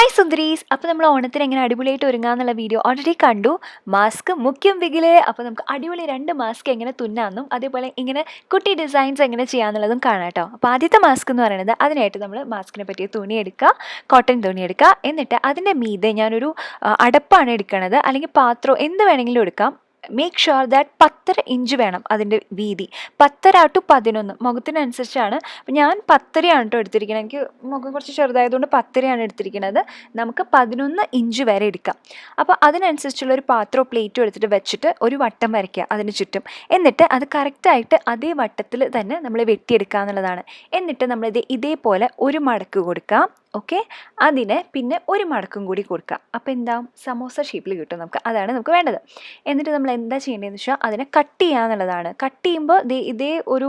Hi സുന്ദരീസ്. അപ്പോൾ നമ്മൾ ഓണത്തിന് എങ്ങനെ അടിപൊളിയായിട്ട് ഒരുങ്ങാന്നുള്ള വീഡിയോ ഓൾറെഡി കണ്ടു. മാസ്ക് മുഖ്യം വികിലേ. അപ്പോൾ നമുക്ക് അടിപൊളി 2 മാസ്ക് എങ്ങനെ തുന്നാമെന്നും അതേപോലെ ഇങ്ങനെ കുട്ടി ഡിസൈൻസ് എങ്ങനെ ചെയ്യാമെന്നുള്ളതും കാണാം കേട്ടോ. അപ്പോൾ ആദ്യത്തെ മാസ്ക് എന്ന് പറയുന്നത് അതിനായിട്ട് നമ്മൾ മാസ്കിനെ പറ്റിയ തുണി എടുക്കുക, കോട്ടൺ തുണി എടുക്കുക. എന്നിട്ട് അതിൻ്റെ മീതെ ഞാനൊരു അടപ്പാണ് എടുക്കണത്, അല്ലെങ്കിൽ പാത്രം എന്ത് വേണമെങ്കിലും എടുക്കാം. മേക്ക് ഷുവർ ദാറ്റ് 10.5 ഇഞ്ച് വേണം അതിൻ്റെ വീതി. 10.5 to 11 മുഖത്തിനനുസരിച്ചാണ്. അപ്പം ഞാൻ 10.5 കേട്ടോ എടുത്തിരിക്കുന്നത്. എനിക്ക് മുഖം കുറച്ച് ചെറുതായതുകൊണ്ട് 10.5 എടുത്തിരിക്കുന്നത്. നമുക്ക് 11 ഇഞ്ച് വരെ എടുക്കാം. അപ്പോൾ അതിനനുസരിച്ചുള്ള ഒരു പാത്രമോ പ്ലേറ്റോ എടുത്തിട്ട് വെച്ചിട്ട് ഒരു വട്ടം വരയ്ക്കുക അതിന് ചുറ്റും. എന്നിട്ട് അത് കറക്റ്റായിട്ട് അതേ വട്ടത്തിൽ തന്നെ നമ്മൾ വെട്ടിയെടുക്കുക എന്നുള്ളതാണ്. എന്നിട്ട് നമ്മളിത് ഇതേപോലെ ഒരു മടക്ക് കൊടുക്കാം. ഓക്കെ, അതിന് പിന്നെ ഒരു മടക്കും കൂടി കൊടുക്കുക. അപ്പോൾ എന്താ, സമോസ ഷേപ്പിൽ കിട്ടും നമുക്ക്. അതാണ് നമുക്ക് വേണ്ടത്. എന്നിട്ട് നമ്മൾ എന്താ ചെയ്യേണ്ടതെന്ന് വെച്ചാൽ അതിനെ കട്ട് ചെയ്യുക എന്നുള്ളതാണ്. കട്ട് ചെയ്യുമ്പോൾ ഇതേ ഒരു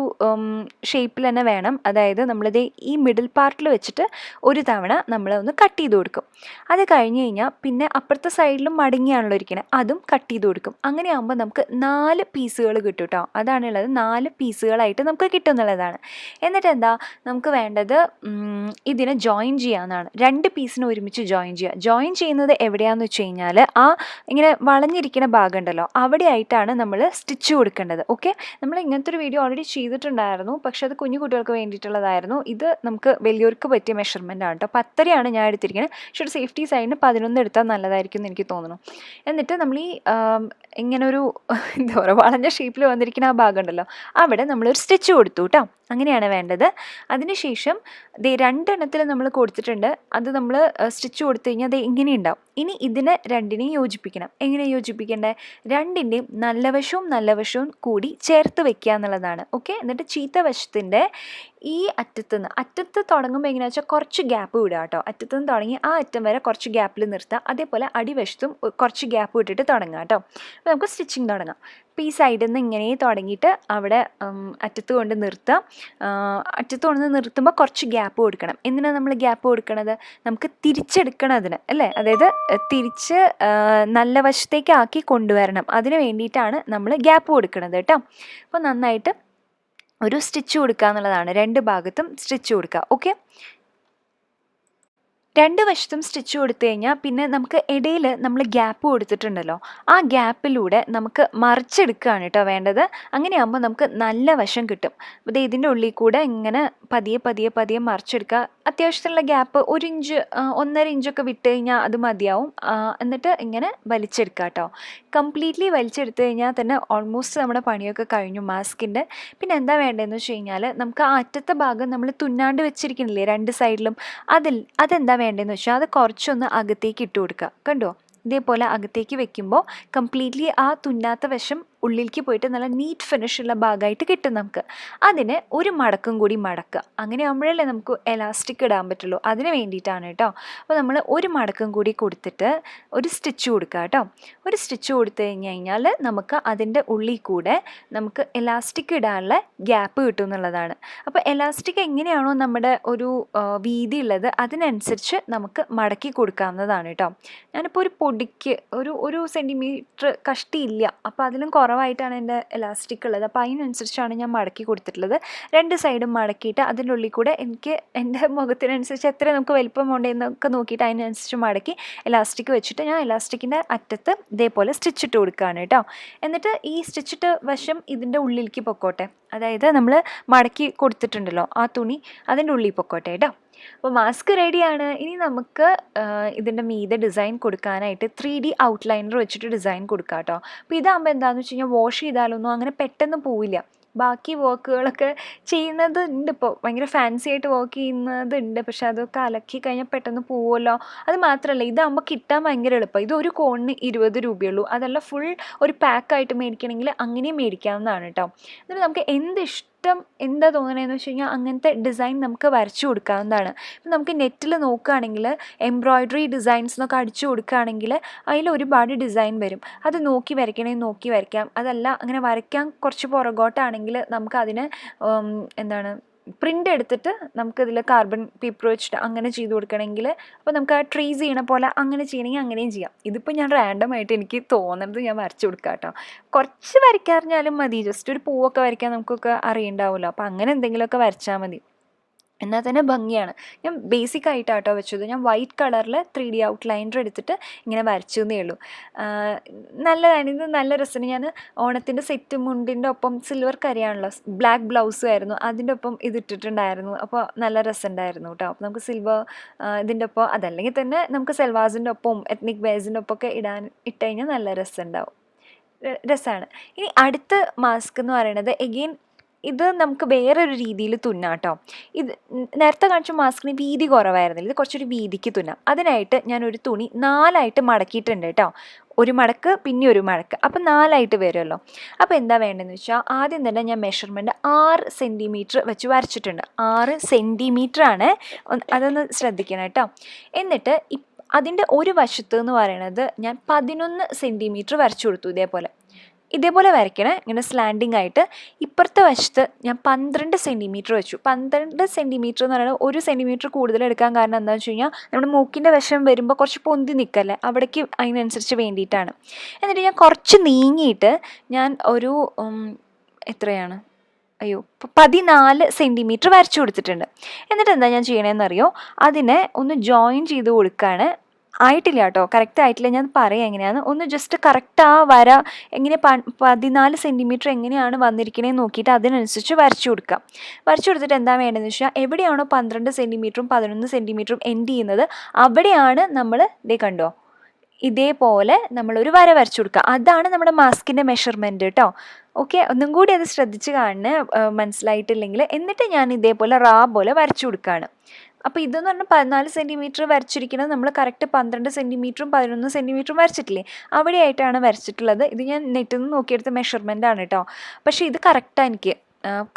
ഷേപ്പിൽ തന്നെ വേണം. അതായത് നമ്മളിത് ഈ മിഡിൽ പാർട്ടിൽ വെച്ചിട്ട് ഒരു തവണ നമ്മൾ ഒന്ന് കട്ട് ചെയ്ത് കൊടുക്കും. അത് കഴിഞ്ഞ് കഴിഞ്ഞാൽ പിന്നെ അപ്പുറത്തെ സൈഡിലും മടങ്ങിയാണല്ലോ ഇരിക്കുന്നത്, അതും കട്ട് ചെയ്ത് കൊടുക്കും. അങ്ങനെ ആകുമ്പോൾ നമുക്ക് 4 പീസുകൾ കിട്ടും കേട്ടോ. അതാണുള്ളത്, 4 പീസുകളായിട്ട് നമുക്ക് കിട്ടും എന്നുള്ളതാണ്. എന്നിട്ട് എന്താ നമുക്ക് വേണ്ടത്, ഇതിനെ ജോയിൻ ചെയ്യാനാണ്. 2 പീസിന് ഒരുമിച്ച് ജോയിൻ ചെയ്യുക. ജോയിൻ ചെയ്യുന്നത് എവിടെയാണെന്ന് വെച്ച് കഴിഞ്ഞാൽ ആ ഇങ്ങനെ വളഞ്ഞിരിക്കുന്ന ഭാഗം ഉണ്ടല്ലോ, അവിടെ ആയിട്ടാണ് നമ്മൾ സ്റ്റിച്ച് കൊടുക്കേണ്ടത്. ഓക്കെ, നമ്മൾ ഇങ്ങനത്തെ ഒരു വീഡിയോ ഓൾറെഡി ചെയ്തിട്ടുണ്ടായിരുന്നു, പക്ഷേ അത് കുഞ്ഞു കുട്ടികൾക്ക് വേണ്ടിയിട്ടുള്ളതായിരുന്നു. ഇത് നമുക്ക് വലിയവർക്ക് പറ്റിയ മെഷർമെൻ്റ് ആണ് കേട്ടോ. 10.5 ഞാൻ എടുത്തിരിക്കുന്നത്. പക്ഷേ ഒരു സേഫ്റ്റി സൈഡിന് 11 എടുത്താൽ നല്ലതായിരിക്കും എന്ന് എനിക്ക് തോന്നുന്നു. എന്നിട്ട് നമ്മൾ ഈ ഇങ്ങനെ ഒരു എന്താ പറയുക, വളഞ്ഞ ഷേപ്പിൽ വന്നിരിക്കുന്ന ആ ഭാഗം ഉണ്ടല്ലോ, അവിടെ നമ്മളൊരു സ്റ്റിച്ച് കൊടുത്തു കേട്ടോ. അങ്ങനെയാണ് വേണ്ടത്. അതിനുശേഷം 2 എണ്ണത്തിൽ നമ്മൾ കൊടുത്തിട്ടുണ്ട്. അത് നമ്മൾ സ്റ്റിച്ച് കൊടുത്തു കഴിഞ്ഞാൽ അത് ഇങ്ങനെ ഉണ്ടാവും. ഇനി ഇതിനെ 2നെയും യോജിപ്പിക്കണം. എങ്ങനെ യോജിപ്പിക്കേണ്ടത്, 2ൻ്റെയും നല്ല വശവും കൂടി ചേർത്ത് വെക്കുക എന്നുള്ളതാണ്. ഓക്കെ, എന്നിട്ട് ചീത്ത വശത്തിൻ്റെ ഈ അറ്റത്ത് തുടങ്ങുമ്പോൾ എങ്ങനെയാണെന്ന് വെച്ചാൽ കുറച്ച് ഗ്യാപ്പ് വിടുക കേട്ടോ. അറ്റത്തുനിന്ന് തുടങ്ങി ആ അറ്റം വരെ കുറച്ച് ഗ്യാപ്പിൽ നിർത്തുക. അതേപോലെ അടിവശത്തും കുറച്ച് ഗ്യാപ്പ് വിട്ടിട്ട് തുടങ്ങുക കേട്ടോ. അപ്പോൾ നമുക്ക് സ്റ്റിച്ചിങ് തുടങ്ങാം. അപ്പോൾ ഈ സൈഡിൽ നിന്ന് ഇങ്ങനെ തുടങ്ങിയിട്ട് അവിടെ അറ്റത്ത് കൊണ്ട് നിർത്തുക. അറ്റത്ത് കൊണ്ട് നിർത്തുമ്പോൾ കുറച്ച് ഗ്യാപ്പ് കൊടുക്കണം. എന്തിനാണ് നമ്മൾ ഗ്യാപ്പ് കൊടുക്കണത്, നമുക്ക് തിരിച്ചെടുക്കണം അതിന്, അല്ലേ? അതായത് തിരിച്ച് നല്ല വശത്തേക്ക് ആക്കി കൊണ്ടുവരണം. അതിന് വേണ്ടിയിട്ടാണ് നമ്മൾ ഗ്യാപ്പ് കൊടുക്കുന്നത് കേട്ടോ. അപ്പോൾ നന്നായിട്ട് ഒരു സ്റ്റിച്ച് കൊടുക്കുക എന്നുള്ളതാണ്. 2 ഭാഗത്തും സ്റ്റിച്ച് കൊടുക്കുക. ഓക്കെ, 2 വശത്തും സ്റ്റിച്ച് കൊടുത്തു കഴിഞ്ഞാൽ പിന്നെ നമുക്ക് ഇടയിൽ നമ്മൾ ഗ്യാപ്പ് കൊടുത്തിട്ടുണ്ടല്ലോ, ആ ഗ്യാപ്പിലൂടെ നമുക്ക് മറിച്ചെടുക്കുകയാണ് കേട്ടോ വേണ്ടത്. അങ്ങനെയാകുമ്പോൾ നമുക്ക് നല്ല വശം കിട്ടും. അപ്പോൾ ഇതിൻ്റെ ഉള്ളിൽ കൂടെ ഇങ്ങനെ പതിയെ മറിച്ചെടുക്കുക. അത്യാവശ്യത്തിനുള്ള ഗ്യാപ്പ് 1 ഇഞ്ച് 1.5 ഇഞ്ചൊക്കെ വിട്ട് കഴിഞ്ഞാൽ അത് മതിയാവും. എന്നിട്ട് ഇങ്ങനെ വലിച്ചെടുക്കുക കേട്ടോ. കംപ്ലീറ്റ്ലി വലിച്ചെടുത്ത് കഴിഞ്ഞാൽ തന്നെ ഓൾമോസ്റ്റ് നമ്മുടെ പണിയൊക്കെ കഴിഞ്ഞു മാസ്കിൻ്റെ. പിന്നെ എന്താ വേണ്ടതെന്ന് വെച്ച് കഴിഞ്ഞാൽ നമുക്ക് ആ അറ്റത്തെ ഭാഗം നമ്മൾ തുന്നാണ്ട് വെച്ചിരിക്കണില്ലേ 2 സൈഡിലും, അതെന്താ വേണ്ടതെന്ന് വെച്ചാൽ അത് കുറച്ചൊന്ന് അകത്തേക്ക് ഇട്ട് കൊടുക്കുക. കണ്ടോ, ഇതേപോലെ അകത്തേക്ക് വെക്കുമ്പോൾ കംപ്ലീറ്റ്ലി ആ തുന്നാത്ത വശം ഉള്ളിലേക്ക് പോയിട്ട് നല്ല നീറ്റ് ഫിനിഷുള്ള ഭാഗമായിട്ട് കിട്ടും നമുക്ക്. അതിന് ഒരു മടക്കും കൂടി മടക്കുക. അങ്ങനെ ആകുമ്പോഴല്ലേ നമുക്ക് എലാസ്റ്റിക് ഇടാൻ പറ്റുള്ളൂ. അതിന് വേണ്ടിയിട്ടാണ് കേട്ടോ. അപ്പോൾ നമ്മൾ ഒരു മടക്കും കൂടി കൊടുത്തിട്ട് ഒരു സ്റ്റിച്ച് കൊടുക്കുക കേട്ടോ. ഒരു സ്റ്റിച്ച് കൊടുത്തു കഴിഞ്ഞാൽ നമുക്ക് അതിൻ്റെ ഉള്ളിൽ കൂടെ നമുക്ക് എലാസ്റ്റിക് ഇടാനുള്ള ഗ്യാപ്പ് കിട്ടും എന്നുള്ളതാണ്. അപ്പോൾ എലാസ്റ്റിക് എങ്ങനെയാണോ നമ്മുടെ ഒരു വീതി ഉള്ളത് അതിനനുസരിച്ച് നമുക്ക് മടക്കി കൊടുക്കാവുന്നതാണ് കേട്ടോ. ഞാനിപ്പോൾ ഒരു പൊടിക്ക് ഒരു സെൻറ്റിമീറ്റർ കഷ്ടിയില്ല, അപ്പോൾ അതിലും കുറവായിട്ടാണ് എൻ്റെ എലാസ്റ്റിക് ഉള്ളത്. അപ്പോൾ അതിനനുസരിച്ചാണ് ഞാൻ മടക്കി കൊടുത്തിട്ടുള്ളത്. 2 സൈഡും മടക്കിയിട്ട് അതിൻ്റെ ഉള്ളിൽ കൂടെ എനിക്ക് എൻ്റെ മുഖത്തിനനുസരിച്ച് എത്ര നമുക്ക് വലിപ്പം ഉണ്ടെന്നൊക്കെ നോക്കിയിട്ട് അതിനനുസരിച്ച് മടക്കി എലാസ്റ്റിക് വെച്ചിട്ട് ഞാൻ എലാസ്റ്റിക്കിൻ്റെ അറ്റത്ത് ഇതേപോലെ സ്റ്റിച്ചിട്ട് കൊടുക്കുകയാണ് കേട്ടോ. എന്നിട്ട് ഈ സ്റ്റിച്ചിട്ട് വശം ഇതിൻ്റെ ഉള്ളിലേക്ക് പൊക്കോട്ടെ. അതായത് നമ്മൾ മടക്കി കൊടുത്തിട്ടുണ്ടല്ലോ ആ തുണി അതിൻ്റെ ഉള്ളിൽ പൊക്കോട്ടെ കേട്ടോ. അപ്പോൾ മാസ്ക് റെഡിയാണ്. ഇനി നമുക്ക് ഇതിൻ്റെ മീതെ ഡിസൈൻ കൊടുക്കാനായിട്ട് 3D ഔട്ട്ലൈനർ വെച്ചിട്ട് ഡിസൈൻ കൊടുക്കാം കേട്ടോ. അപ്പോൾ ഇതാകുമ്പോൾ എന്താണെന്ന് വെച്ച് കഴിഞ്ഞാൽ വാഷ് ചെയ്താലൊന്നും അങ്ങനെ പെട്ടെന്ന് പോവില്ല. ബാക്കി വർക്കുകളൊക്കെ ചെയ്യുന്നത് ഉണ്ട്, ഇപ്പോൾ ഭയങ്കര ഫാൻസി ആയിട്ട് വർക്ക് ചെയ്യുന്നത് ഉണ്ട്, പക്ഷെ അതൊക്കെ അലക്കി കഴിഞ്ഞാൽ പെട്ടെന്ന് പോവുമല്ലോ. അത് മാത്രമല്ല ഇതാകുമ്പോൾ കിട്ടാൻ ഭയങ്കര എളുപ്പം. ഇത് ഒരു കോണിന് 20 രൂപയുള്ളൂ. അതല്ല ഫുൾ ഒരു പാക്കായിട്ട് മേടിക്കണമെങ്കിൽ അങ്ങനെയും മേടിക്കാവുന്നതാണ് കേട്ടോ. എന്നിട്ട് നമുക്ക് എന്താ തോന്നണതെന്ന് വെച്ച് കഴിഞ്ഞാൽ അങ്ങനത്തെ ഡിസൈൻ നമുക്ക് വരച്ചു കൊടുക്കാവുന്നതാണ്. ഇപ്പം നമുക്ക് നെറ്റിൽ നോക്കുകയാണെങ്കിൽ എംബ്രോയ്ഡറി ഡിസൈൻസ് എന്നൊക്കെ അടിച്ചു കൊടുക്കുകയാണെങ്കിൽ അതിൽ ഒരുപാട് ഡിസൈൻ വരും. അത് നോക്കി വരയ്ക്കാം. അതല്ല അങ്ങനെ വരയ്ക്കാൻ കുറച്ച് പുറകോട്ടാണെങ്കിൽ നമുക്കതിന് പ്രിൻ്റ് എടുത്തിട്ട് നമുക്കിതിൽ കാർബൺ പേപ്പർ വെച്ചിട്ട് അങ്ങനെ ചെയ്ത് കൊടുക്കണമെങ്കിൽ, അപ്പോൾ നമുക്ക് ആ ട്രേസ് ചെയ്യണ പോലെ അങ്ങനെ ചെയ്യണമെങ്കിൽ അങ്ങനെയും ചെയ്യാം. ഇതിപ്പോൾ ഞാൻ റാൻഡമായിട്ട് എനിക്ക് തോന്നുന്നത് ഞാൻ വരച്ചു കൊടുക്കാം കേട്ടോ. കുറച്ച് വരയ്ക്കാറിഞ്ഞാലും മതി, ജസ്റ്റ് ഒരു പൂവൊക്കെ വരയ്ക്കാൻ നമുക്കൊക്കെ അറിയണ്ടാവുമല്ലോ. അപ്പോൾ അങ്ങനെ എന്തെങ്കിലുമൊക്കെ വരച്ചാൽ മതി. എന്നാൽ തന്നെ ഭംഗിയാണ്. ഞാൻ ബേസിക് ആയിട്ടാട്ടോ വെച്ചത്. ഞാൻ വൈറ്റ് കളറിൽ 3D ഔട്ട്ലൈനർ എടുത്തിട്ട് ഇങ്ങനെ വരച്ചു എന്നേ ഉള്ളൂ. നല്ലതാണ്, ഇത് നല്ല രസമാണ്. ഞാൻ ഓണത്തിൻ്റെ സെറ്റ് മുണ്ടിൻ്റെ ഒപ്പം സിൽവർ കരയാണല്ലോ, ബ്ലാക്ക് ബ്ലൗസും ആയിരുന്നു, അതിൻ്റെ ഒപ്പം ഇത് ഇട്ടിട്ടുണ്ടായിരുന്നു. അപ്പോൾ നല്ല രസമുണ്ടായിരുന്നു കേട്ടോ. അപ്പോൾ നമുക്ക് സിൽവർ ഇതിൻ്റെ ഒപ്പം, അതല്ലെങ്കിൽ തന്നെ നമുക്ക് സെൽവാസിൻ്റെ ഒപ്പം എത്നിക് വെയർസിൻ്റെ ഒപ്പമൊക്കെ ഇട്ട് കഴിഞ്ഞാൽ നല്ല രസമുണ്ടാവും, രസമാണ്. ഇനി അടുത്ത മാസ്ക് എന്ന് പറയുന്നത് എഗെയിൻ ഇത് നമുക്ക് വേറൊരു രീതിയിൽ തുന്നാം കേട്ടോ. ഇത് നേരത്തെ കാണിച്ച മാസ്കിന് വീതി കുറവായിരുന്നില്ല, ഇത് കുറച്ചൊരു വീതിക്ക് തുന്നാം. അതിനായിട്ട് ഞാനൊരു തുണി 4ആയിട്ട് മടക്കിയിട്ടുണ്ട് കേട്ടോ. ഒരു മടക്ക് പിന്നെ ഒരു മടക്ക്, അപ്പം 4ആയിട്ട് വരുമല്ലോ. അപ്പോൾ എന്താ വേണ്ടതെന്ന് വെച്ചാൽ ആദ്യം തന്നെ ഞാൻ മെഷർമെൻറ്റ് 6 സെൻറ്റിമീറ്റർ വെച്ച് വരച്ചിട്ടുണ്ട്. 6 സെൻറ്റിമീറ്റർ ആണ്, അതൊന്ന് ശ്രദ്ധിക്കണം കേട്ടോ. എന്നിട്ട് അതിൻ്റെ ഒരു വശത്ത് എന്ന് പറയണത് ഞാൻ 11 സെൻറ്റിമീറ്റർ വരച്ചു കൊടുത്തു. ഇതേപോലെ വരയ്ക്കണേ, ഇങ്ങനെ സ്ലാൻഡിങ് ആയിട്ട്. ഇപ്പുറത്തെ വശത്ത് ഞാൻ 12 സെൻറ്റിമീറ്റർ വെച്ചു. 12 സെൻറ്റിമീറ്റർ എന്ന് പറയുന്നത് 1 സെൻറ്റിമീറ്റർ കൂടുതൽ എടുക്കാൻ കാരണം എന്താണെന്ന് വെച്ച് കഴിഞ്ഞാൽ നമ്മുടെ മൂക്കിൻ്റെ വശം വരുമ്പോൾ കുറച്ച് പൊന്തി നിൽക്കല്ലേ, അവിടേക്ക് അതിനനുസരിച്ച് വേണ്ടിയിട്ടാണ്. എന്നിട്ട് ഞാൻ കുറച്ച് നീങ്ങിയിട്ട് ഞാൻ ഒരു എത്രയാണ് 14 സെൻറ്റിമീറ്റർ വരച്ചു കൊടുത്തിട്ടുണ്ട്. എന്നിട്ട് എന്താ ഞാൻ ചെയ്യണമെന്നറിയോ, അതിനെ ഒന്ന് ജോയിൻ ചെയ്ത് കൊടുക്കുകയാണ്. ആയിട്ടില്ല കേട്ടോ, കറക്റ്റ് ആയിട്ടില്ല, ഞാൻ പറയാം എങ്ങനെയാണ്. ഒന്ന് ജസ്റ്റ് കറക്റ്റ് ആ വര എങ്ങനെ 14 സെൻറ്റിമീറ്റർ എങ്ങനെയാണ് വന്നിരിക്കണേന്ന് നോക്കിയിട്ട് അതിനനുസരിച്ച് വരച്ചു കൊടുക്കാം. വരച്ചു കൊടുത്തിട്ട് എന്താ വേണ്ടതെന്ന് വെച്ചാൽ എവിടെയാണോ 12 സെൻറ്റിമീറ്ററും 11 സെൻറ്റിമീറ്ററും എൻഡ് ചെയ്യുന്നത് അവിടെയാണ് നമ്മൾ കണ്ടോ ഇതേപോലെ നമ്മളൊരു വര വരച്ചു കൊടുക്കുക. അതാണ് നമ്മുടെ മാസ്കിൻ്റെ മെഷർമെൻറ്റ് കേട്ടോ. ഓക്കെ, ഒന്നും കൂടി അത് ശ്രദ്ധിച്ച് കാണണേ മനസ്സിലായിട്ടില്ലെങ്കിൽ. എന്നിട്ട് ഞാൻ ഇതേപോലെ പോലെ വരച്ചു കൊടുക്കുകയാണ്. അപ്പോൾ ഇതെന്ന് പറഞ്ഞാൽ 14 സെൻറ്റിമീറ്റർ വരച്ചിരിക്കുന്നത് നമ്മൾ കറക്റ്റ് 12 സെൻറ്റിമീറ്ററും 11 സെൻറ്റിമീറ്ററും വരച്ചിട്ടില്ലേ, അവിടെയായിട്ടാണ് വരച്ചിട്ടുള്ളത്. ഇത് ഞാൻ നെറ്റിൽ നിന്ന് നോക്കിയെടുത്ത മെഷർമെൻ്റ് ആണ് കേട്ടോ. പക്ഷേ ഇത് കറക്റ്റാണ്, എനിക്ക്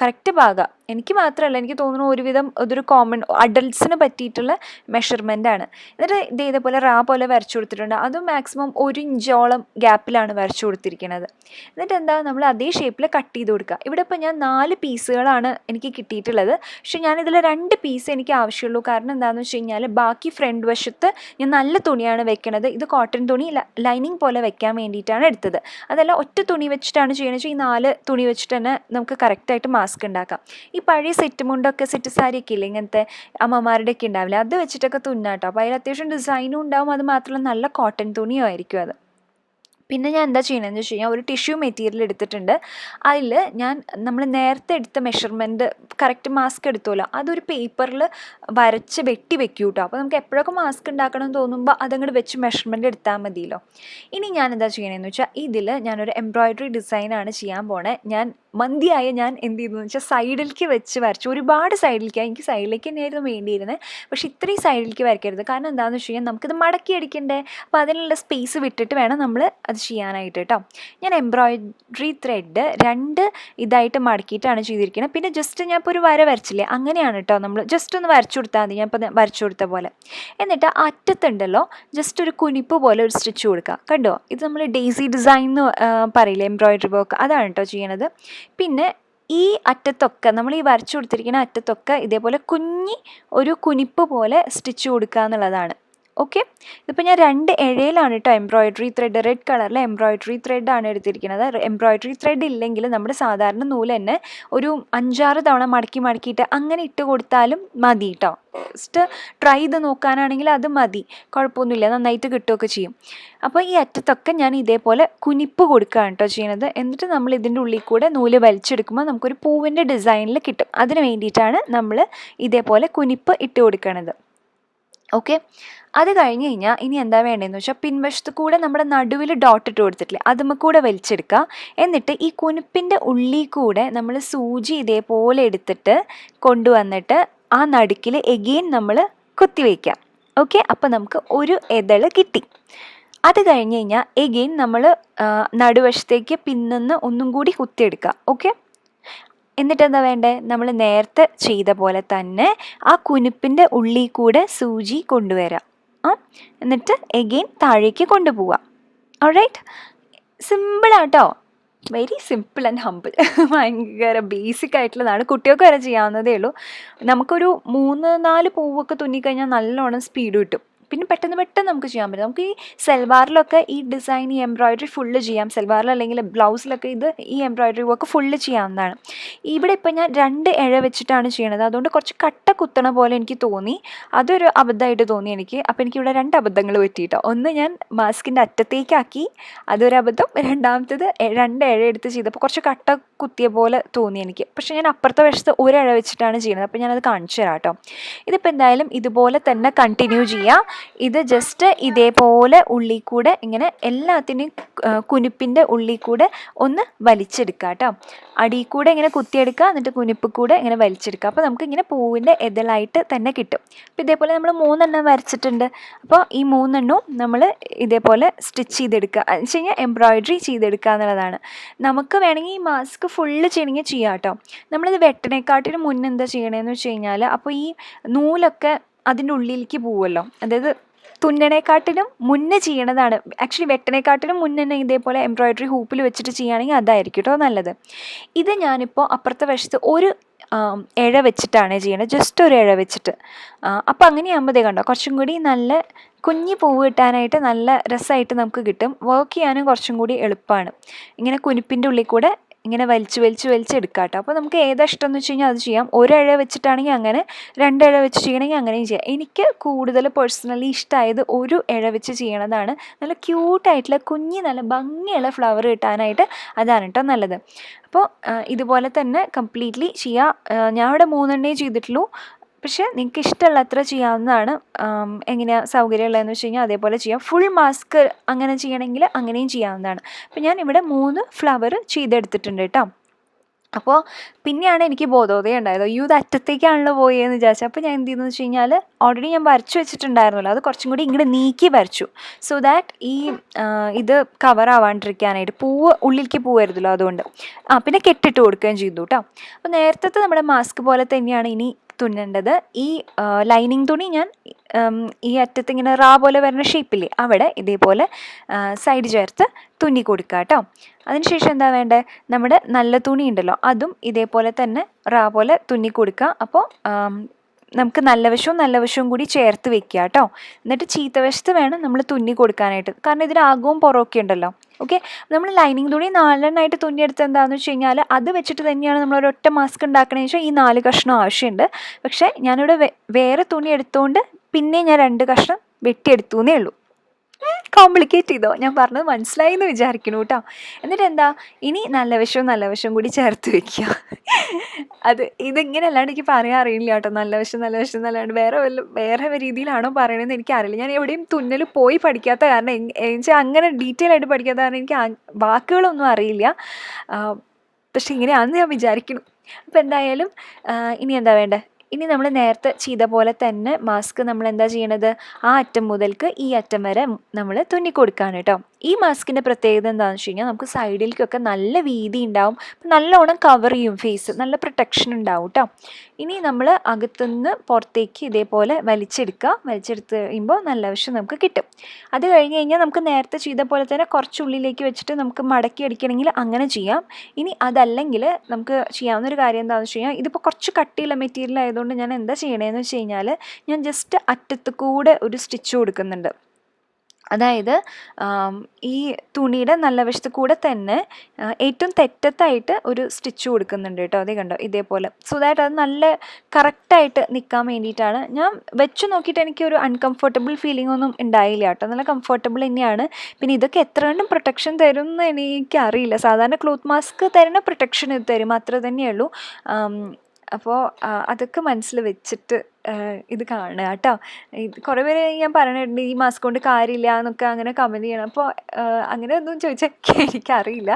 കറക്റ്റ് ഭാഗം. എനിക്ക് മാത്രമല്ല, എനിക്ക് തോന്നുന്നു ഒരുവിധം ഇതൊരു കോമൺ അഡൾട്ട്സിന് പറ്റിയിട്ടുള്ള മെഷർമെൻ്റാണ്. എന്നിട്ട് ഇതേപോലെ പോലെ വരച്ചു കൊടുത്തിട്ടുണ്ട്. അതും മാക്സിമം 1 ഇഞ്ചോളം ഗ്യാപ്പിലാണ് വരച്ചു കൊടുത്തിരിക്കുന്നത്. എന്നിട്ട് എന്താ, നമ്മൾ അതേ ഷേപ്പിൽ കട്ട് ചെയ്ത് കൊടുക്കുക. ഇവിടെ ഇപ്പോൾ ഞാൻ 4 പീസുകളാണ് എനിക്ക് കിട്ടിയിട്ടുള്ളത്. പക്ഷേ ഞാനിതിൽ 2 പീസ് എനിക്ക് ആവശ്യമുള്ളൂ. കാരണം എന്താണെന്ന് വെച്ച് കഴിഞ്ഞാൽ ബാക്കി ഫ്രണ്ട് വശത്ത് ഞാൻ നല്ല തുണിയാണ് വെക്കണത്. ഇത് കോട്ടൺ തുണി ലൈനിങ് പോലെ വെക്കാൻ വേണ്ടിയിട്ടാണ് എടുത്തത്. അതല്ല ഒറ്റ തുണി വെച്ചിട്ടാണ് ചെയ്യണമെന്ന് വെച്ചാൽ ഈ 4 തുണി വെച്ചിട്ട് തന്നെ നമുക്ക് കറക്റ്റായിട്ട് മാസ്ക് ഉണ്ടാക്കാം. ഈ പഴയ സെറ്റ് മുണ്ടൊക്കെ, സെറ്റ് സാരിയൊക്കെ ഇല്ലേ, ഇങ്ങനത്തെ അമ്മമാരുടെയൊക്കെ ഉണ്ടാവില്ല, അത് വെച്ചിട്ടൊക്കെ തുന്നാട്ടോ. അപ്പോൾ അതിൽ അത്യാവശ്യം ഡിസൈനും ഉണ്ടാവും, അത് മാത്രമല്ല നല്ല കോട്ടൺ തുണിയും ആയിരിക്കും അത്. പിന്നെ ഞാൻ എന്താ ചെയ്യണമെന്ന് വെച്ച് കഴിഞ്ഞാൽ ഒരു ടിഷ്യൂ മെറ്റീരിയൽ എടുത്തിട്ടുണ്ട്. അതിൽ നമ്മൾ നേരത്തെ എടുത്ത മെഷർമെൻറ്റ് കറക്റ്റ് മാസ്ക് എടുത്തുമല്ലോ, അതൊരു പേപ്പറിൽ വരച്ച് വെട്ടി വെക്കൂ കേട്ടോ. അപ്പോൾ നമുക്ക് എപ്പോഴൊക്കെ മാസ്ക് ഉണ്ടാക്കണം എന്ന് തോന്നുമ്പോൾ അതങ്ങോട്ട് വെച്ച് മെഷർമെൻറ്റ് എടുത്താൽ മതിയല്ലോ. ഇനി ഞാൻ എന്താ ചെയ്യണമെന്ന് വെച്ചാൽ ഇതിൽ ഞാനൊരു എംബ്രോയ്ഡറി ഡിസൈനാണ് ചെയ്യാൻ പോണേ. ഞാൻ ഞാൻ എന്ത് ചെയ്തെന്ന് വെച്ചാൽ സൈഡിലേക്ക് വെച്ച് വരച്ചു. ഒരുപാട് സൈഡിലേക്ക്, എനിക്ക് സൈഡിലേക്ക് തന്നെയായിരുന്നു വേണ്ടിയിരുന്നത്. പക്ഷേ ഇത്രയും സൈഡിലേക്ക് വരയ്ക്കരുത്. കാരണം എന്താണെന്ന് വെച്ച് കഴിഞ്ഞാൽ നമുക്കിത് മടക്കി അടിക്കണ്ടേ, അപ്പോൾ അതിനുള്ള സ്പേസ് വിട്ടിട്ട് വേണം നമ്മൾ അത് ചെയ്യാനായിട്ട് കേട്ടോ. ഞാൻ എംബ്രോയ്ഡറി ത്രെഡ് 2 ഇതായിട്ട് മടക്കിയിട്ടാണ് ചെയ്തിരിക്കുന്നത്. പിന്നെ ജസ്റ്റ് ഞാൻ ഇപ്പോൾ ഒരു വര വരച്ചില്ലേ, അങ്ങനെയാണ് കേട്ടോ. നമ്മൾ ജസ്റ്റ് ഒന്ന് വരച്ചു കൊടുത്താൽ മതി, ഞാൻ ഇപ്പോൾ വരച്ചു കൊടുത്ത പോലെ. എന്നിട്ട് അറ്റത്തുണ്ടല്ലോ ജസ്റ്റ് ഒരു കുനിപ്പ് പോലെ ഒരു സ്റ്റിച്ച് കൊടുക്കുക. കണ്ടോ, ഇത് നമ്മൾ ഡെയ്സി ഡിസൈൻ എന്ന് പറയില്ലേ, എംബ്രോയ്ഡറി വർക്ക്, അതാണ് കേട്ടോ ചെയ്യണത്. പിന്നെ ഈ അറ്റത്തൊക്കെ നമ്മൾ ഈ വരച്ചു കൊടുത്തിരിക്കുന്ന അറ്റത്തൊക്കെ ഇതേപോലെ ഒരു കുനിപ്പ് പോലെ സ്റ്റിച്ച് കൊടുക്കുക എന്നുള്ളതാണ്. ഓക്കെ, ഇതിപ്പോൾ ഞാൻ 2 ഇഴയിലാണ് കേട്ടോ എംബ്രോയ്ഡറി ത്രെഡ്, റെഡ് കളറിലെ എംബ്രോയ്ഡറി ത്രെഡാണ് എടുത്തിരിക്കുന്നത്. എംബ്രോയ്ഡറി ത്രെഡ് ഇല്ലെങ്കിൽ നമ്മുടെ സാധാരണ നൂല് തന്നെ ഒരു 5-6 തവണ മടക്കിയിട്ട് അങ്ങനെ ഇട്ട് കൊടുത്താലും മതി കേട്ടോ. ജസ്റ്റ് ട്രൈ ചെയ്ത് നോക്കാനാണെങ്കിൽ അത് മതി, കുഴപ്പമൊന്നുമില്ല, നന്നായിട്ട് കിട്ടുകയൊക്കെ ചെയ്യും. അപ്പോൾ ഈ അറ്റത്തൊക്കെ ഞാൻ ഇതേപോലെ കുനിപ്പ് കൊടുക്കുകയാണ് കേട്ടോ ചെയ്യുന്നത്. എന്നിട്ട് നമ്മൾ ഇതിൻ്റെ ഉള്ളിൽ കൂടെ നൂല് വലിച്ചെടുക്കുമ്പോൾ നമുക്കൊരു പൂവിൻ്റെ ഡിസൈനിൽ കിട്ടും. അതിന് വേണ്ടിയിട്ടാണ് നമ്മൾ ഇതേപോലെ കുനിപ്പ് ഇട്ട് കൊടുക്കണത്. ഓക്കെ, അത് കഴിഞ്ഞ് കഴിഞ്ഞാൽ ഇനി എന്താ വേണ്ടതെന്ന് വെച്ചാൽ പിൻവശത്ത് കൂടെ നമ്മുടെ നടുവിൽ ഡോട്ട് ഇട്ട് കൊടുത്തിട്ടില്ലേ, അതുമ്മ കൂടെ വലിച്ചെടുക്കുക. എന്നിട്ട് ഈ കുനിപ്പിൻ്റെ ഉള്ളിൽ കൂടെ നമ്മൾ സൂചി ഇതേപോലെ എടുത്തിട്ട് കൊണ്ടുവന്നിട്ട് ആ നടുക്കിൽ എഗെയിൻ നമ്മൾ കുത്തിവയ്ക്കാം. ഓക്കെ, അപ്പോൾ നമുക്ക് ഒരു എതള് കിട്ടി. അത് കഴിഞ്ഞ് കഴിഞ്ഞാൽ എഗെയിൻ നമ്മൾ നടുവശത്തേക്ക് പിന്നിന്ന് ഒന്നും കൂടി കുത്തിയെടുക്കുക. ഓക്കെ, എന്നിട്ട് എന്താ വേണ്ടേ, നമ്മൾ നേരത്തെ ചെയ്ത പോലെ തന്നെ ആ കുനിപ്പിൻ്റെ ഉള്ളിൽ കൂടെ സൂചി കൊണ്ടുവരാം. എന്നിട്ട് എഗെയിൻ താഴേക്ക് കൊണ്ടുപോവാം. ഓൾറൈറ്റ്, സിമ്പിളാട്ടോ, വെരി സിമ്പിൾ ആൻഡ് ഹമ്പിൾ. ഭയങ്കര ബേസിക് ആയിട്ടുള്ളതാണ്, കുട്ടികൾക്ക് വരെ ചെയ്യാവുന്നതേ ഉള്ളൂ. നമുക്കൊരു 3-4 പൂവൊക്കെ തുന്നിക്കഴിഞ്ഞാൽ നല്ലോണം സ്പീഡ് കിട്ടും. പിന്നെ പെട്ടെന്ന് പെട്ടെന്ന് നമുക്ക് ചെയ്യാൻ പറ്റും. നമുക്ക് ഈ സൽവാറിലൊക്കെ ഈ ഡിസൈൻ ഈ എംബ്രോയിഡറി ഫുള്ള് ചെയ്യാം. സൽവാറിൽ അല്ലെങ്കിൽ ബ്ലൗസിലൊക്കെ ഈ എംബ്രോയിഡറി വർക്ക് ഫുള്ള് ചെയ്യാവുന്നതാണ്. ഇവിടെ ഇപ്പം ഞാൻ 2 ഇഴ വെച്ചിട്ടാണ് ചെയ്യണത്. അതുകൊണ്ട് കുറച്ച് കട്ട കുത്തണ പോലെ എനിക്ക് തോന്നി. അതൊരു അബദ്ധമായിട്ട് തോന്നി എനിക്ക്. അപ്പോൾ എനിക്കിവിടെ 2 അബദ്ധങ്ങൾ പറ്റിയിട്ടോ. ഒന്ന് ഞാൻ മാസ്കിൻ്റെ അറ്റത്തേക്കാക്കി, അതൊരു അബദ്ധം. രണ്ടാമത്തേത് 2 ഇഴ എടുത്ത് ചെയ്തപ്പോൾ കുറച്ച് കട്ട കുത്തിയ പോലെ തോന്നി എനിക്ക്. പക്ഷേ ഞാൻ അപ്പുറത്തെ വശത്ത് 1 ഇഴ വെച്ചിട്ടാണ് ചെയ്യുന്നത്. അപ്പോൾ ഞാനത് കാണിച്ചു തരാം കേട്ടോ. ഇതിപ്പോൾ എന്തായാലും ഇതുപോലെ തന്നെ കണ്ടിന്യൂ ചെയ്യാം. ഇത് ജസ്റ്റ് ഇതേപോലെ ഉള്ളിൽ കൂടെ ഇങ്ങനെ എല്ലാത്തിനും കുനിപ്പിൻ്റെ ഉള്ളിൽ കൂടെ ഒന്ന് വലിച്ചെടുക്കുക കേട്ടോ. അടിയിൽ കൂടെ ഇങ്ങനെ കുത്തിയെടുക്കുക, എന്നിട്ട് കുനിപ്പ് കൂടെ ഇങ്ങനെ വലിച്ചെടുക്കുക. അപ്പോൾ നമുക്ക് ഇങ്ങനെ പൂവിൻ്റെ ഇതളായിട്ട് തന്നെ കിട്ടും. അപ്പോൾ ഇതേപോലെ നമ്മൾ 3 എണ്ണം വരച്ചിട്ടുണ്ട്. അപ്പോൾ ഈ 3 എണ്ണവും നമ്മൾ ഇതേപോലെ സ്റ്റിച്ച് ചെയ്തെടുക്കുക, എന്ന് വെച്ച് കഴിഞ്ഞാൽ എംബ്രോയിഡറി ചെയ്തെടുക്കുക എന്നുള്ളതാണ്. നമുക്ക് വേണമെങ്കിൽ ഈ മാസ്ക് ഫുള്ള് ചെയ്യണമെങ്കിൽ ചെയ്യാം കേട്ടോ. നമ്മളിത് വെട്ടണേക്കാട്ടിന് മുന്നേ എന്താ ചെയ്യണമെന്ന് വെച്ച് കഴിഞ്ഞാൽ, അപ്പോൾ ഈ നൂലൊക്കെ അതിൻ്റെ ഉള്ളിലേക്ക് പോവുമല്ലോ, അതായത് തുന്നണേക്കാട്ടിലും മുന്നേ ചെയ്യണതാണ്. ആക്ച്വലി വെട്ടണേക്കാട്ടിലും മുന്നേ തന്നെ ഇതേപോലെ എംബ്രോയിഡറി ഹൂപ്പിൽ വെച്ചിട്ട് ചെയ്യുകയാണെങ്കിൽ അതായിരിക്കും കേട്ടോ നല്ലത്. ഇത് ഞാനിപ്പോൾ അപ്പുറത്തെ വശത്ത് ഒരു ഇഴ വെച്ചിട്ടാണ് ചെയ്യണത്, ജസ്റ്റ് ഒരു ഇഴ വെച്ചിട്ട്. അപ്പോൾ അങ്ങനെയാകുമ്പോൾ കണ്ടോ കുറച്ചും കൂടി നല്ല കുഞ്ഞി പൂവ് കിട്ടാനായിട്ട് നല്ല രസമായിട്ട് നമുക്ക് കിട്ടും. വർക്ക് ചെയ്യാനും കുറച്ചും കൂടി എളുപ്പമാണ്. ഇങ്ങനെ കുനിപ്പിൻ്റെ ഉള്ളിൽ കൂടെ ഇങ്ങനെ വലിച്ചെടുക്കുക കേട്ടോ. അപ്പോൾ നമുക്ക് ഏതാ ഇഷ്ടം എന്ന് വെച്ച് കഴിഞ്ഞാൽ അത് ചെയ്യാം. 1 ഇഴ വെച്ചിട്ടാണെങ്കിൽ അങ്ങനെ, 2 ഇഴ വെച്ച് ചെയ്യണമെങ്കിൽ അങ്ങനെയും ചെയ്യാം. എനിക്ക് കൂടുതൽ പേഴ്സണലി ഇഷ്ടമായത് 1 ഇഴ വെച്ച് ചെയ്യണതാണ്. നല്ല ക്യൂട്ടായിട്ടുള്ള കുഞ്ഞി നല്ല ഭംഗിയുള്ള ഫ്ലവർ കിട്ടാനായിട്ട് അതാണ് കേട്ടോ നല്ലത്. അപ്പോൾ ഇതുപോലെ തന്നെ കംപ്ലീറ്റ്ലി ചെയ്യുക. ഞാൻ ഇവിടെ 3 എണ്ണേ ചെയ്തിട്ടുള്ളൂ. പക്ഷേ നിങ്ങൾക്ക് ഇഷ്ടമുള്ള അത്ര ചെയ്യാവുന്നതാണ്. എങ്ങനെയാണ് സൗകര്യമുള്ളതെന്ന് വെച്ച് കഴിഞ്ഞാൽ അതേപോലെ ചെയ്യാം. ഫുൾ മാസ്ക് അങ്ങനെ ചെയ്യണമെങ്കിൽ അങ്ങനെയും ചെയ്യാവുന്നതാണ്. അപ്പോൾ ഞാൻ ഇവിടെ 3 ഫ്ലവർ ചെയ്തെടുത്തിട്ടുണ്ട് കേട്ടോ. അപ്പോൾ പിന്നെയാണ് എനിക്ക് ബോധോദയം ഉണ്ടായത്. അയ്യോ ഇത് അറ്റത്തേക്കാണല്ലോ പോയെന്ന് വിചാരിച്ചു. അപ്പോൾ ഞാൻ എന്ത് ചെയ്യുന്നു വെച്ച് കഴിഞ്ഞാൽ, ഓൾറെഡി ഞാൻ വരച്ചു വെച്ചിട്ടുണ്ടായിരുന്നല്ലോ, അത് കുറച്ചും കൂടി ഇങ്ങോട്ട് നീക്കി വരച്ചു. സോ ദാറ്റ് ഈ ഇത് കവർ ആവാണ്ടിരിക്കാനായിട്ട്, പൂവ് ഉള്ളിലേക്ക് പോവരുതല്ലോ അതുകൊണ്ട്. പിന്നെ കെട്ടിട്ട് കൊടുക്കുകയും ചെയ്തു കേട്ടോ. അപ്പോൾ നേരത്തെ നമ്മുടെ മാസ്ക് പോലെ തന്നെയാണ് ഇനി തുന്നേണ്ടത്. ഈ ലൈനിങ് തുണി ഞാൻ ഈ അറ്റത്ത് ഇങ്ങനെ റാ പോലെ വരുന്ന ഷേപ്പില്ലേ, അവിടെ ഇതേപോലെ സൈഡ് ചേർത്ത് തുന്നി കൊടുക്കുക കേട്ടോ. അതിനുശേഷം എന്താ വേണ്ടത്, നമ്മുടെ നല്ല തുണി ഉണ്ടല്ലോ അതും ഇതേപോലെ തന്നെ റാ പോലെ തുന്നി കൊടുക്കുക. അപ്പോൾ നമുക്ക് നല്ല വശവും കൂടി ചേർത്ത് വെക്കുക കേട്ടോ. എന്നിട്ട് ചീത്ത വശത്ത് വേണം നമ്മൾ തുന്നി കൊടുക്കാനായിട്ട്, കാരണം ഇതിന് അകവും പുറമൊക്കെ ഉണ്ടല്ലോ. ഓക്കെ, നമ്മൾ ലൈനിങ് തുണി 4 എണ്ണമായിട്ട് തുന്നിയെടുത്ത് എന്താണെന്ന് വെച്ച് കഴിഞ്ഞാൽ, അത് വെച്ചിട്ട് തന്നെയാണ് നമ്മൾ ഒരൊറ്റ മാസ്ക് ഉണ്ടാക്കണമെന്ന് വെച്ചാൽ ഈ 4 കഷ്ണം ആവശ്യമുണ്ട്. പക്ഷേ ഞാനിവിടെ വേറെ തുണി എടുത്തുകൊണ്ട് പിന്നെ ഞാൻ 2 കഷ്ണം വെട്ടിയെടുത്തു എന്നേ ഉള്ളൂ. കോംപ്ലിക്കേറ്റ് ചെയ്തോ? ഞാൻ പറഞ്ഞത് മനസ്സിലായി എന്ന് വിചാരിക്കുന്നു കേട്ടോ. എന്നിട്ട് എന്താ, ഇനി നല്ല വശവും കൂടി ചേർത്ത് വെക്കുക. ഇതിങ്ങനെ അല്ലാണ്ട് എനിക്ക് പറയാൻ അറിയില്ല കേട്ടോ. നല്ല വശം എന്നല്ലാണ്ട് വേറെ രീതിയിലാണോ പറയണതെന്ന് എനിക്കറിയില്ല. ഞാൻ എവിടെയും തുന്നൽ പോയി പഠിക്കാത്ത കാരണം, എന്നുവെച്ചാൽ അങ്ങനെ ഡീറ്റെയിൽ ആയിട്ട് പഠിക്കാത്ത കാരണം എനിക്ക് വാക്കുകളൊന്നും അറിയില്ല. പക്ഷെ ഇങ്ങനെയാണെന്ന് ഞാൻ വിചാരിക്കുന്നു. അപ്പോൾ എന്തായാലും ഇനി എന്താ വേണ്ടത്, ഇനി നമ്മൾ നേരത്തെ ചെയ്ത പോലെ തന്നെ മാസ്ക് നമ്മൾ എന്താ ചെയ്യണത്, ആ അറ്റം മുതൽക്ക് ഈ അറ്റം വരെ നമ്മൾ തുന്നി കൊടുക്കുകയാണ് കേട്ടോ. ഈ മാസ്കിൻ്റെ പ്രത്യേകത എന്താണെന്ന് വെച്ച് കഴിഞ്ഞാൽ, നമുക്ക് സൈഡിലേക്കൊക്കെ നല്ല വീതി ഉണ്ടാവും, നല്ലോണം കവർ ചെയ്യും ഫേസ്, നല്ല പ്രൊട്ടക്ഷൻ ഉണ്ടാവും കേട്ടോ. ഇനി നമ്മൾ അകത്തുനിന്ന് പുറത്തേക്ക് ഇതേപോലെ വലിച്ചെടുത്ത് കഴിയുമ്പോൾ നല്ല വശം നമുക്ക് കിട്ടും. അത് കഴിഞ്ഞ് കഴിഞ്ഞാൽ നമുക്ക് നേരത്തെ ചെയ്ത പോലെ തന്നെ കുറച്ചുള്ളിലേക്ക് വെച്ചിട്ട് നമുക്ക് മടക്കി അടിക്കണമെങ്കിൽ അങ്ങനെ ചെയ്യാം. ഇനി അതല്ലെങ്കിൽ നമുക്ക് ചെയ്യാവുന്നൊരു കാര്യം എന്താണെന്ന് വെച്ച് കഴിഞ്ഞാൽ, ഇതിപ്പോൾ കുറച്ച് കട്ടിയുള്ള മെറ്റീരിയൽ ആയതുകൊണ്ട് ഞാൻ എന്താ ചെയ്യണതെന്ന് വെച്ച് കഴിഞ്ഞാൽ, ഞാൻ ജസ്റ്റ് അറ്റത്ത് കൂടെ ഒരു സ്റ്റിച്ച് കൊടുക്കുന്നുണ്ട്. അതായത് ഈ തുണിയുടെ നല്ല വശത്ത് കൂടെ തന്നെ ഏറ്റവും തെറ്റത്തായിട്ട് ഒരു സ്റ്റിച്ച് കൊടുക്കുന്നുണ്ട് കേട്ടോ. അതേ കണ്ടോ, ഇതേപോലെ. സോ ദാറ്റ് അത് നല്ല കറക്റ്റായിട്ട് നിൽക്കാൻ വേണ്ടിയിട്ടാണ്. ഞാൻ വെച്ച് നോക്കിയിട്ട് എനിക്കൊരു അൺകംഫർട്ടബിൾ ഫീലിംഗ് ഒന്നും ഉണ്ടായില്ല കേട്ടോ. നല്ല കംഫർട്ടബിൾ തന്നെയാണ്. പിന്നെ ഇതൊക്കെ എത്ര കണ്ടും പ്രൊട്ടക്ഷൻ തരും എന്ന് എനിക്കറിയില്ല. സാധാരണ ക്ലോത്ത് മാസ്ക് തരുന്ന പ്രൊട്ടക്ഷൻ ഇത് തരും, അത്ര തന്നെയുള്ളൂ. അപ്പോൾ അതൊക്കെ മനസ്സിൽ വെച്ചിട്ട് ഇത് കാണുക കേട്ടോ. കുറേ പേര് ഞാൻ പറഞ്ഞിട്ടുണ്ട് ഈ മാസ്ക് കൊണ്ട് കാര്യമില്ല എന്നൊക്കെ അങ്ങനെ കമൻറ്റ് ചെയ്യണം. അപ്പോൾ അങ്ങനെ ഒന്നും ചോദിച്ചാൽ എനിക്കറിയില്ല.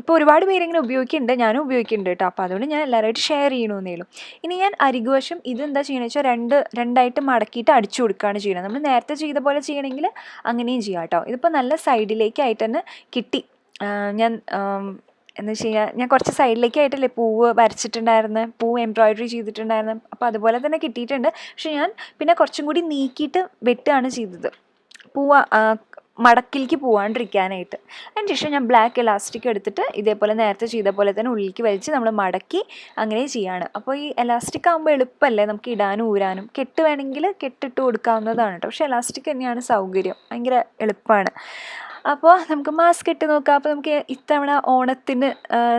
ഇപ്പോൾ ഒരുപാട് പേരിങ്ങനെ ഉപയോഗിക്കുന്നുണ്ട്, ഞാനും ഉപയോഗിക്കുന്നുണ്ട് കേട്ടോ. അപ്പോൾ അതുകൊണ്ട് ഞാൻ എല്ലാവരുമായിട്ട് ഷെയർ ചെയ്യണമെന്നേ ഉള്ളൂ. ഇനി ഞാൻ അരികുവശം ഇതെന്താ ചെയ്യണമെന്ന് വെച്ചാൽ രണ്ടായിട്ട് മടക്കിയിട്ട് അടിച്ചു കൊടുക്കുകയാണ് ചെയ്യുന്നത്. നമ്മൾ നേരത്തെ ചെയ്ത പോലെ ചെയ്യണമെങ്കിൽ അങ്ങനെയും ചെയ്യാം കേട്ടോ. ഇതിപ്പോൾ നല്ല സൈഡിലേക്കായിട്ട് തന്നെ കിട്ടി. എന്ന് വെച്ച് കഴിഞ്ഞാൽ ഞാൻ കുറച്ച് സൈഡിലേക്കായിട്ടല്ലേ പൂവ് വരച്ചിട്ടുണ്ടായിരുന്നു, പൂവ് എംബ്രോയിഡറി ചെയ്തിട്ടുണ്ടായിരുന്നു. അപ്പോൾ അതുപോലെ തന്നെ കിട്ടിയിട്ടുണ്ട്. പക്ഷെ ഞാൻ പിന്നെ കുറച്ചും കൂടി നീക്കിയിട്ട് വെട്ടുകയാണ് ചെയ്തത്. മടക്കിലേക്ക് പോകാണ്ടിരിക്കാനായിട്ട്. അതിന് ശേഷം ഞാൻ ബ്ലാക്ക് എലാസ്റ്റിക് എടുത്തിട്ട് ഇതേപോലെ നേരത്തെ ചെയ്ത പോലെ തന്നെ ഉള്ളിലേക്ക് വലിച്ച് നമ്മൾ മടക്കി അങ്ങനെ ചെയ്യാണ്. അപ്പോൾ ഈ എലാസ്റ്റിക് ആകുമ്പോൾ എളുപ്പമല്ലേ നമുക്ക് ഇടാനും ഊരാനും. കെട്ട് വേണമെങ്കിൽ കെട്ടിട്ട് കൊടുക്കാവുന്നതാണ് കേട്ടോ. പക്ഷേ എലാസ്റ്റിക് തന്നെയാണ് സൗകര്യം, ഭയങ്കര എളുപ്പമാണ്. അപ്പോൾ നമുക്ക് മാസ്ക് ഇട്ട് നോക്കാം. അപ്പോൾ നമുക്ക് ഇത്തവണ ഓണത്തിന്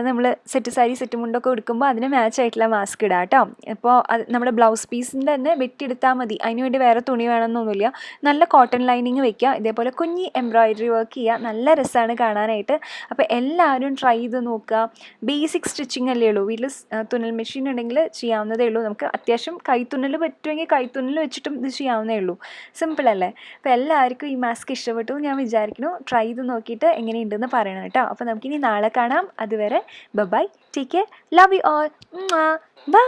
നമ്മൾ സെറ്റ് സാരി സെറ്റ് മുണ്ടൊക്കെ എടുക്കുമ്പോൾ അതിന് മാച്ച് ആയിട്ടുള്ള മാസ്ക് ഇടാം കേട്ടോ. അപ്പോൾ അത് നമ്മുടെ ബ്ലൗസ് പീസിൻ്റെ തന്നെ വെട്ടിയെടുത്താൽ മതി, അതിന് വേണ്ടി വേറെ തുണി വേണമെന്നൊന്നുമില്ല. നല്ല കോട്ടൺ ലൈനിങ് വെക്കുക, ഇതേപോലെ കുഞ്ഞി എംബ്രോയിഡറി വർക്ക് ചെയ്യുക, നല്ല രസമാണ് കാണാനായിട്ട്. അപ്പോൾ എല്ലാവരും ട്രൈ ചെയ്ത് നോക്കുക. ബേസിക് സ്റ്റിച്ചിങ് അല്ലേ ഉള്ളൂ, വീട്ടിൽ തുന്നൽ മെഷീൻ ഉണ്ടെങ്കിൽ ചെയ്യാവുന്നതേ ഉള്ളൂ. നമുക്ക് അത്യാവശ്യം കൈത്തുന്നൽ പറ്റുമെങ്കിൽ കൈത്തുന്നൽ വെച്ചിട്ടും ഇത് ചെയ്യാവുന്നേ ഉള്ളൂ, സിമ്പിൾ അല്ലേ. അപ്പോൾ എല്ലാവർക്കും ഈ മാസ്ക് ഇഷ്ടപ്പെട്ടു ഞാൻ വിചാരിക്കുന്നു. ട്രൈ ചെയ്ത് നോക്കിയിട്ട് എങ്ങനെയുണ്ടെന്ന് പറയണം കേട്ടോ. അപ്പോൾ നമുക്കിനി നാളെ കാണാം. അതുവരെ bye, take care, love you all, by.